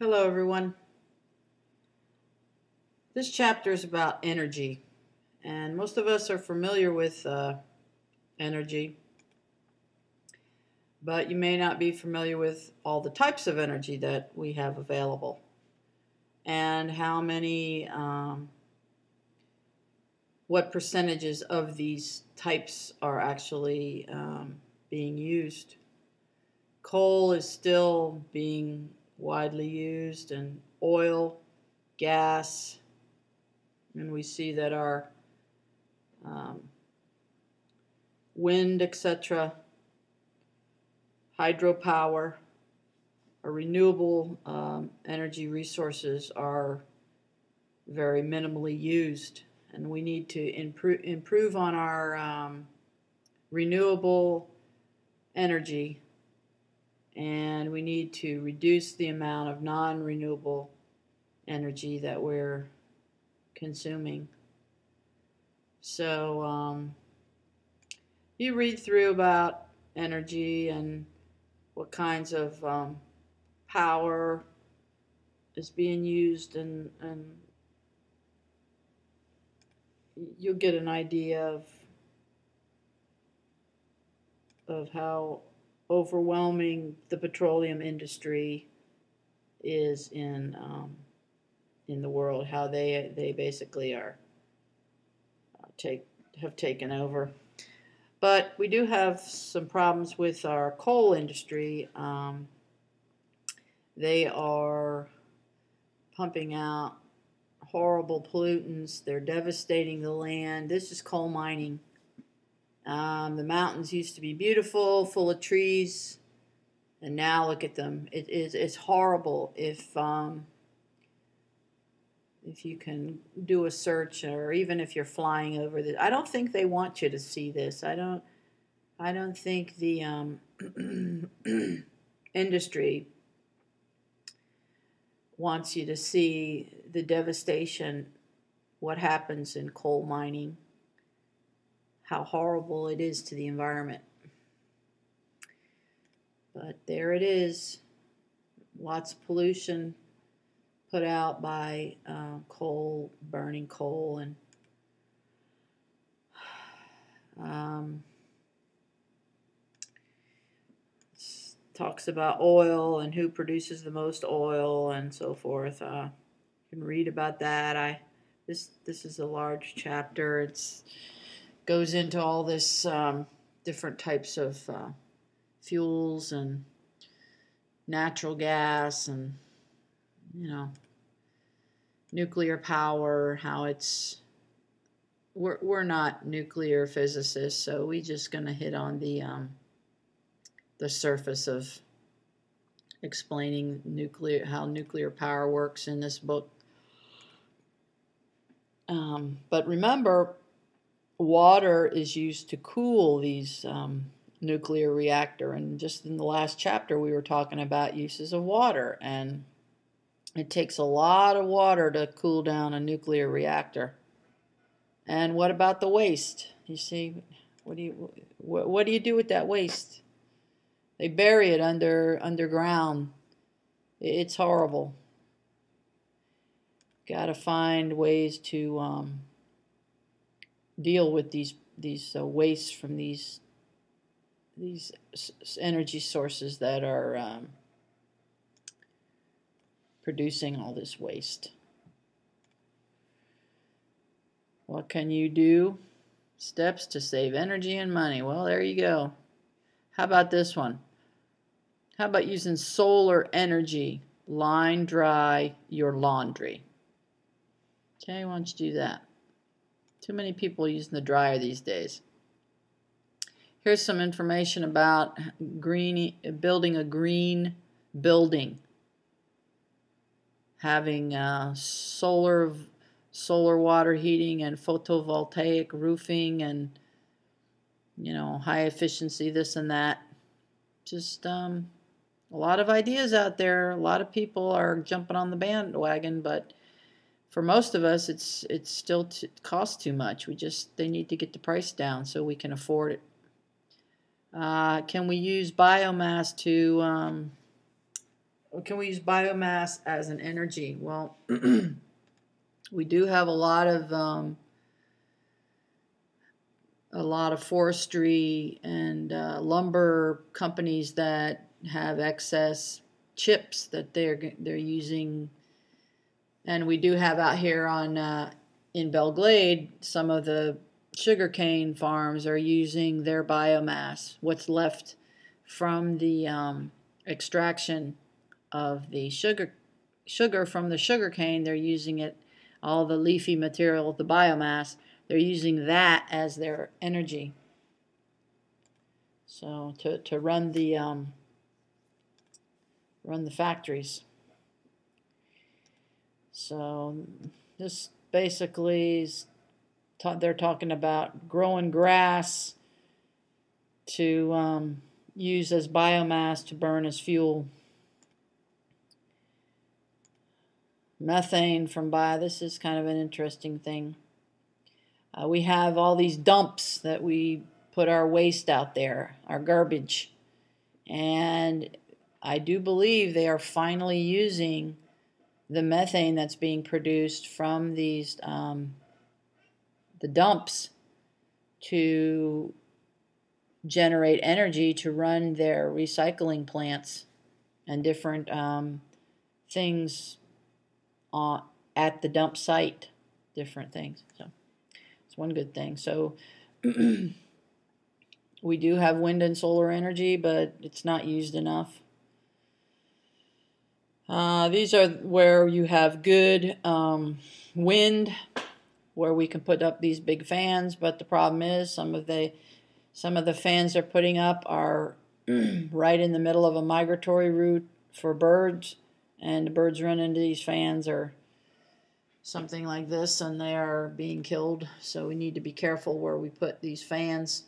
Hello everyone. This chapter is about energy, and most of us are familiar with energy, but you may not be familiar with all the types of energy that we have available and how many, what percentages of these types are actually being used. Coal is still being widely used, and oil, gas, and we see that our wind, etc., hydropower, or renewable energy resources are very minimally used, and we need to improve on our renewable energy, and we need to reduce the amount of non-renewable energy that we're consuming. So you read through about energy and what kinds of power is being used, and you'll get an idea of how overwhelming the petroleum industry is in the world, how they basically are have taken over. But we do have some problems with our coal industry. They are pumping out horrible pollutants. They're devastating the land. This is coal mining. The mountains used to be beautiful, full of trees, and now look at them. It's horrible. If you can do a search, or even if you're flying over this, I don't think they want you to see this. I don't think the industry wants you to see the devastation, what happens in coal mining, how horrible it is to the environment. But there it is. Lots of pollution put out by coal, burning coal, and talks about oil and who produces the most oil and so forth. You can read about that. This is a large chapter. It goes into all this different types of fuels and natural gas, and nuclear power, how we're not nuclear physicists, so we're just going to hit on the surface of explaining how nuclear power works in this book. But remember, water is used to cool these nuclear reactor, and just in the last chapter we were talking about uses of water, and it takes a lot of water to cool down a nuclear reactor. And what about the waste? You see, what do you do with that waste? They bury it underground. It's horrible. Got to find ways to deal with these wastes from these energy sources that are producing all this waste. What can you do? Steps to save energy and money. Well, there you go. How about this one? How about using solar energy? Line dry your laundry. Okay, why don't you do that? Too many people using the dryer these days. Here's some information about building a green building. Having solar water heating and photovoltaic roofing, and high efficiency, this and that. Just a lot of ideas out there. A lot of people are jumping on the bandwagon, but for most of us it's still costs too much. They need to get the price down so we can afford it. Can we use biomass to can we use biomass as an energy? Well, we do have a lot of forestry and lumber companies that have excess chips that they're using, and we do have out here on in Belglade, some of the sugarcane farms are using their biomass, what's left from the extraction of the sugar from the sugarcane. They're using it, all the leafy material, the biomass. They're using that as their energy. So to run the factories. So this basically is they're talking about growing grass to use as biomass to burn as fuel. Methane from this is kind of an interesting thing. We have all these dumps that we put our waste out there, our garbage, and I do believe they are finally using the methane that's being produced from these the dumps to generate energy to run their recycling plants and different things at the dump site, different things. So it's one good thing. So we do have wind and solar energy, but it's not used enough. These are where you have good wind, where we can put up these big fans, but the problem is some of the fans they're putting up are right in the middle of a migratory route for birds, and the birds run into these fans or something like this, and they are being killed. So we need to be careful where we put these fans.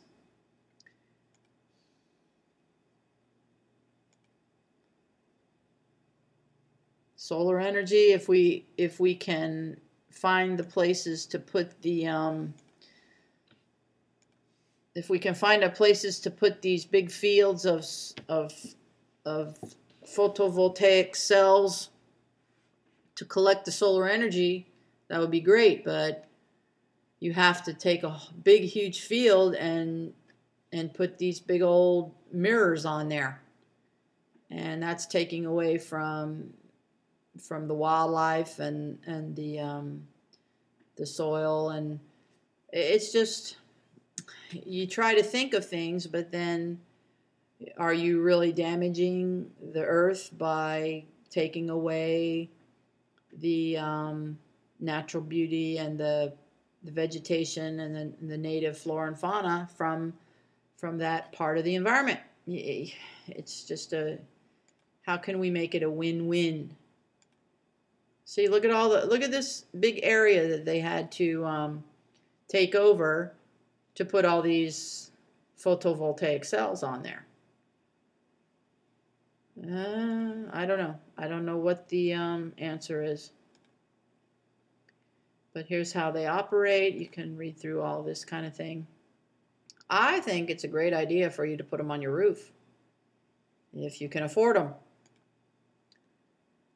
Solar energy, if we can find the places to put the if we can find places to put these big fields of photovoltaic cells to collect the solar energy, that would be great. But you have to take a big, huge field and put these big old mirrors on there, and that's taking away from the wildlife and the soil, and it's just, you try to think of things, but then are you really damaging the earth by taking away the natural beauty and the vegetation and the native flora and fauna from that part of the environment? It's just how can we make it a win-win? See, look at this big area that they had to take over to put all these photovoltaic cells on there. I don't know. I don't know what the answer is. But here's how they operate. You can read through all this kind of thing. I think it's a great idea for you to put them on your roof, if you can afford them.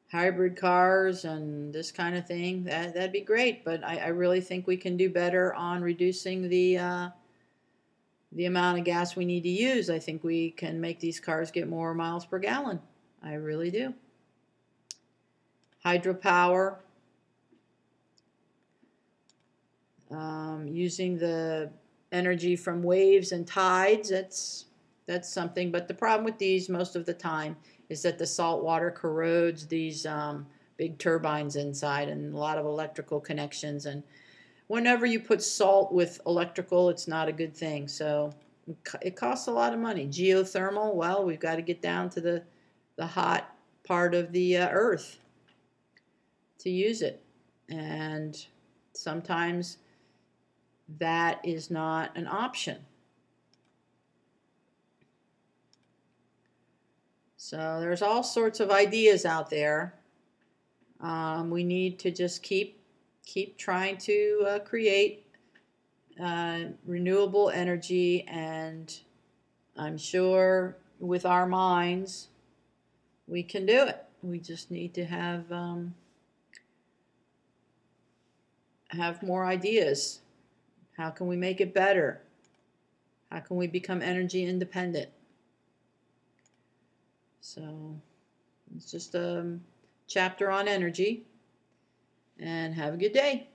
Hybrid cars and this kind of thing, that'd be great. But I really think we can do better on reducing the amount of gas we need to use. I think we can make these cars get more miles per gallon. I really do. Hydropower, using the energy from waves and tides, that's something. But the problem with these most of the time is that the salt water corrodes these big turbines inside, and a lot of electrical connections. And whenever you put salt with electrical, it's not a good thing. So it costs a lot of money. Geothermal, well, we've got to get down to the hot part of the earth to use it. And sometimes that is not an option. So there's all sorts of ideas out there. We need to just keep trying to create renewable energy, and I'm sure with our minds we can do it. We just need to have more ideas. How can we make it better? How can we become energy independent? So it's just a chapter on energy. And have a good day.